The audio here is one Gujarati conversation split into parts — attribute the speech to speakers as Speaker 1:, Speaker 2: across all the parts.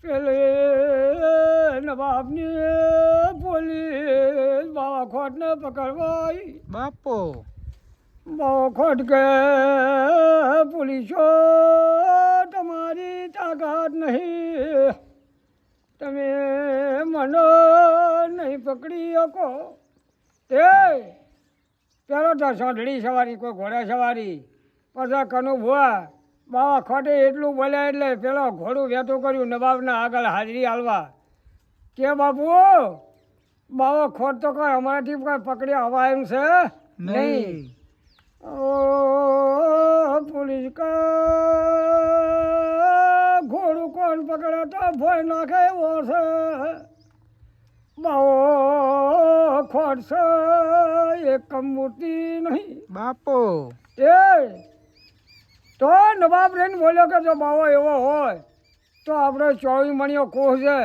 Speaker 1: પેલે નવાબની પોલીસ બાવા ખોટને પકડવાઈ.
Speaker 2: બાપો
Speaker 1: બાવા ખોટ કે પોલીસો તમારી તાકાત નહીં, તમે મને નહીં પકડી શકો. એ પેલો તો સોંઢડી સવારી, કોઈ ઘોડા સવારી, પછી કનુ ભુવા બાવા ખોટે એટલું બોલ્યા એટલે પેલો ઘોડું વેતું કર્યું નવાબના આગળ હાજરી હાલવા. કે બાપુ બાવા ખોટ તો કોઈ અમારાથી કોઈ પકડી હવા એમ છે નહીં. ઓ પોલીસ ઘોડું કોણ પકડે તો ભોય નાખે એવો છે. બાવો ખોટ છે એક મૂર્તિ નહીં.
Speaker 2: બાપો
Speaker 1: એ તો નવાબ રહીને બોલ્યો કે જો બાવો એવો હોય તો આપણે 24 મણીઓ કોહ છે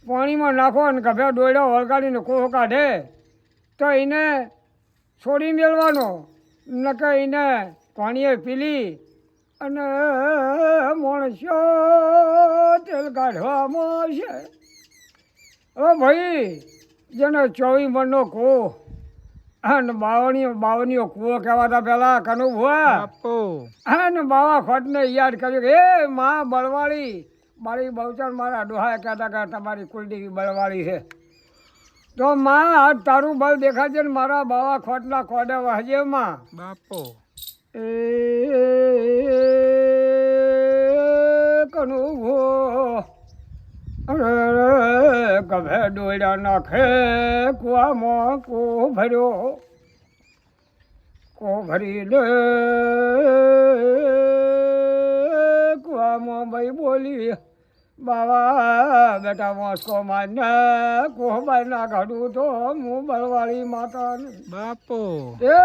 Speaker 1: પાણીમાં નાખો અને ગભે દોડ્યો વળગાડીને કોહ કાઢે તો એને છોડી મેળવાનો, નકે એને પાણીએ પીલી અને માણસો તેલ કાઢવામાં આવશે. હવે ભાઈ જેને 24 મણનો કોહ અને બાવનીઓ કૂવો કહેવાતા પેલા કનુ ભુવા.
Speaker 2: બાપો
Speaker 1: અને બાવા ખોટને યાદ કર્યું કે એ માં બળવાળી મારી બહુચર મારા ડોહાએ કહેતા કે તમારી કુલડી બળવાળી છે. તો માં આજ તારું બળ દેખાશે ને મારા બાવા ખોટના ખોડે વહજે માં.
Speaker 2: બાપો
Speaker 1: એ કનુ ભો ગભે ડોળ્યા નાખે કુવામાં કો ભર્યો, કો ભરી લે કુવામાં ભાઈ બોલી બાવા બેટા મોસ્કો મારને કોહ બાર ના કાઢું તો હું બળવાળી માતા નહીં.
Speaker 2: બાપો
Speaker 1: એ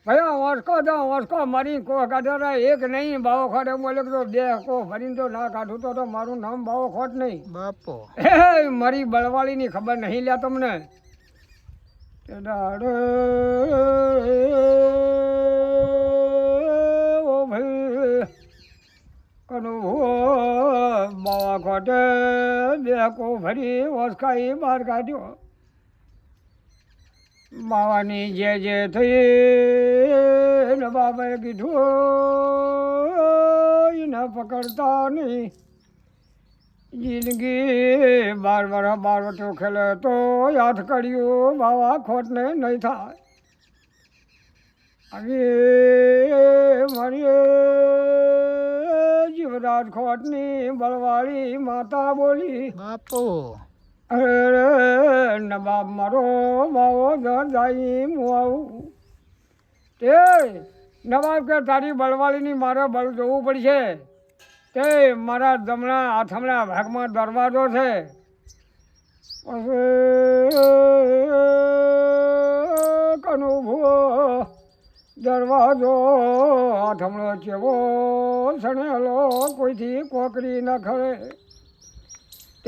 Speaker 1: ભાઈ વાંસકો મારી કોહ કાઢે એક નહીં બાવો ખોટ એમ બોલે તો 2 કોહ ભરીને તો ના કાઢું તો મારું નામ બાવો ખોટ નહીં.
Speaker 2: બાપો
Speaker 1: હે મારી બળવાળીની ખબર નહીં લ્યા તમને. ઓ ભાઈ કનુ બાવા ખોટે 2 કોહ ભરી વસકાઈ બહાર કાઢ્યો. બાવાની જે થઈ ને બાબાએ કીધું એને પકડતા નહીં. જિંદગી 12 વર્ષો ખેલે તો યાદ કર્યું બાવા ખોટને નહીં થાય. હવે મારી જીવરાજ ખોટની બળવાળી માતા બોલી.
Speaker 2: બાપો
Speaker 1: અરે નવાબ મારો બાવો જાય હું આવું. તે નવાબ કે તારી બળવાળીની મારે બળ જોવું પડશે. તે મારા જમણા આથમણા ભાગમાં દરવાજો છે. કનુ ભૂ દરવાજો આથમણો ચેવો સણેલો કોઈથી કોકરી ન ખરે. એ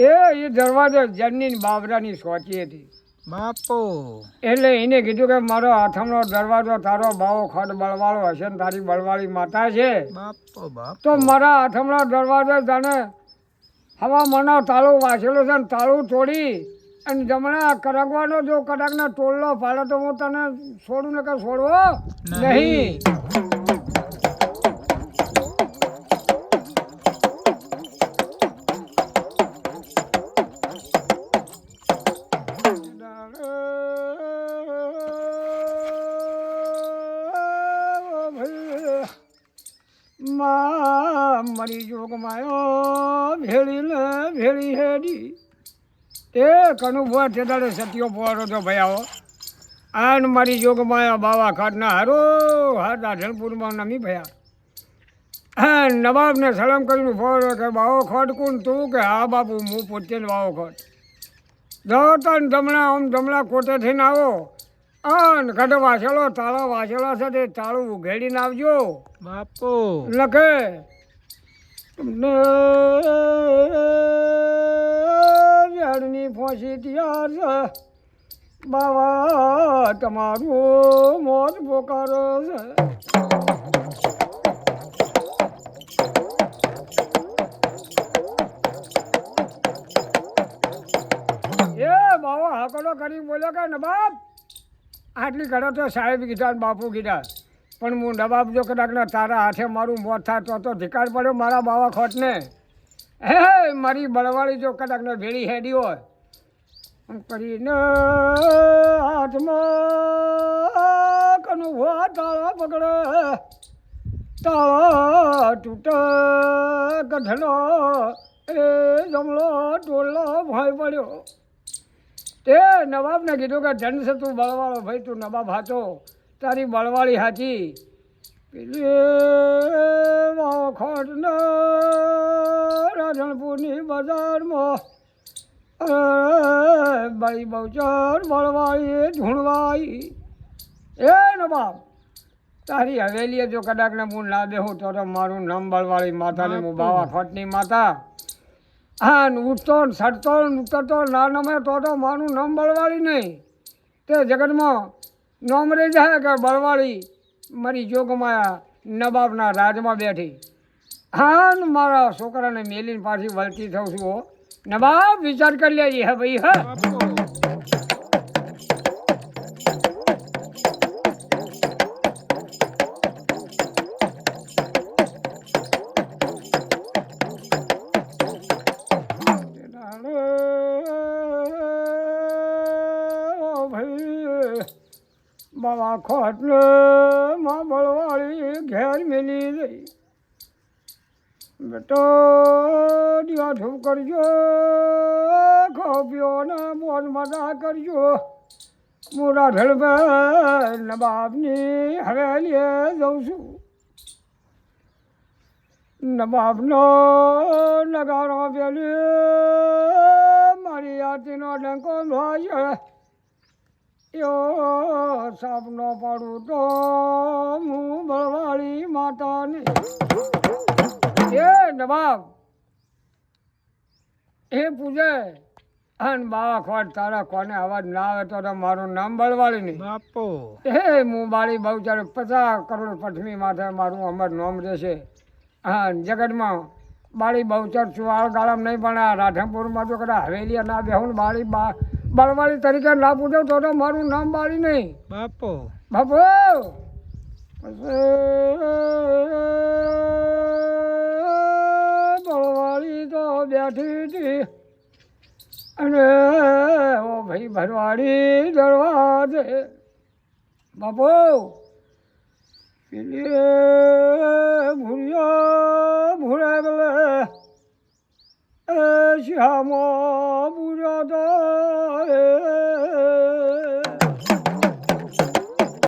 Speaker 1: દરવાજો જનની બાબરાની સોચી હતી.
Speaker 2: બાપો
Speaker 1: એટલે એને કીધું કે મારો આથમનો દરવાજો તારો બાવો ખોટ બળવાળો હશે ને તારી બળવાળી માતા છે.
Speaker 2: બાપો બાપો
Speaker 1: તો મારા આથમનો દરવાજો જાણે હવા મનો તાળું વાંચેલું છે ને તાળું તોડી અને જમણા કરગવાનો જો કડાકનો ટોળલો પાડે તો હું તને છોડું ને કે છોડવો નહીં. મારી જોગમાં ભેળી હેડી. તે કનુ ભુવા તે દાડે સત્યો પોવારો તો ભાઈ આવો આન મારી જોગમાં બાવા ખાટના હારો હાથ ઢલપુરમાં નમી ભયા. હા નવાબને સલામ કરીને પોવારો કે બાવો ખોટ કોણ તું કે હા બાપુ હું પોતે જ બાવો ખોટ. જતા ને જમણા કોટે થઈને આવો અને ઘટે વાંચેલો તાળો વાંચેલો છે તે તાળું ઉઘેડીને આવજો.
Speaker 2: બાપો
Speaker 1: લખે તમને ઝાડની ફોસી તૈયાર છે. બાવા તમારું મોત પોકારો છે. હાકલો કરી બોલ્યો કે નવાબ આટલી ઘડો તો સાહેબ કીધા ને બાપુ કીધા પણ હું નવાબ જો કદાચના તારા હાથે મારું મોત થાય તો ધિકાર પડ્યો મારા બાવા ખોટને હે મારી બળવાળી જો કદાચને ભેળી હેડી હોય એમ કરીને હાથમાં કનું તાળા પકડે તાળા તૂટે ગઢલો એ જમલો ટોળલો ભય પડ્યો તે નવાબને કીધું કે ધન છે તું બળવાળો ભાઈ તું નવાબ હાચો તારી બળવાળી હાચી પેલી ખોટને રાધણપુરની બજારમાં બાઈ બહુચર બળવાળી ઢૂંઢવાઈ એ નવાબ તારી હવેલીએ જો કદાચને હું ના દેવું તો મારું નામ બળવાળી માતાને હું બાવા ખોટની માતા હા ઉઠતો સડતો ઉતરતો ના નમે તો મારું નામ બળવાળી નહીં તે જગતમાં નામ રહી જાય કે બળવાળી મારી જોગમાયા નવાબના રાજમાં બેઠી હા ને મારા છોકરાને મેલીને પાછી વળતી થઉં છું હો નવાબ વિચાર કરી લેજે હે ભાઈ હા
Speaker 2: બાપો
Speaker 1: બાવા ખોટને માં બળવાળી ઘેર મેલી ગઈ બેટો દિયાઠું કરજો ખોપ્યો ને મોજ મજા કરજો મોરા ઢળવે નવાબની હવેલીએ જઉં છું નવાબનો નગારો પેલી મારી આરતીનો ડંકો ભાઈ યો સાપનો પાડું તો હું બળવાળી માતાને એ નવાબ એ પૂજે અન બાવા ખોટ તારા કોને અવાજ ના આવે તો મારું નામ બળવાળી નહીં
Speaker 2: બાપો
Speaker 1: એ હું બાળી બહુ ચાલે 50 કરોડ પઠમી માથે મારું અમર નામ રહેશે હા જગતમાં બાળી બહુચર ચુવાળ ગાળામ નહીં પણ આ રાધનપુરમાં જો કદાચ હવેલી ના બેહું બાળી બળવાળી તરીકે ના પૂછો તો મારું નામ બાળી નહીં
Speaker 2: બાપો
Speaker 1: બાપુ બળવાળી તો બેઠી હતી અને ઓ ભાઈ ભરવાડી દરવાજે બાપુ પેલી ભૂર્યો ભૂરે ગલે એ શ્યામો ભૂર્યો તો એ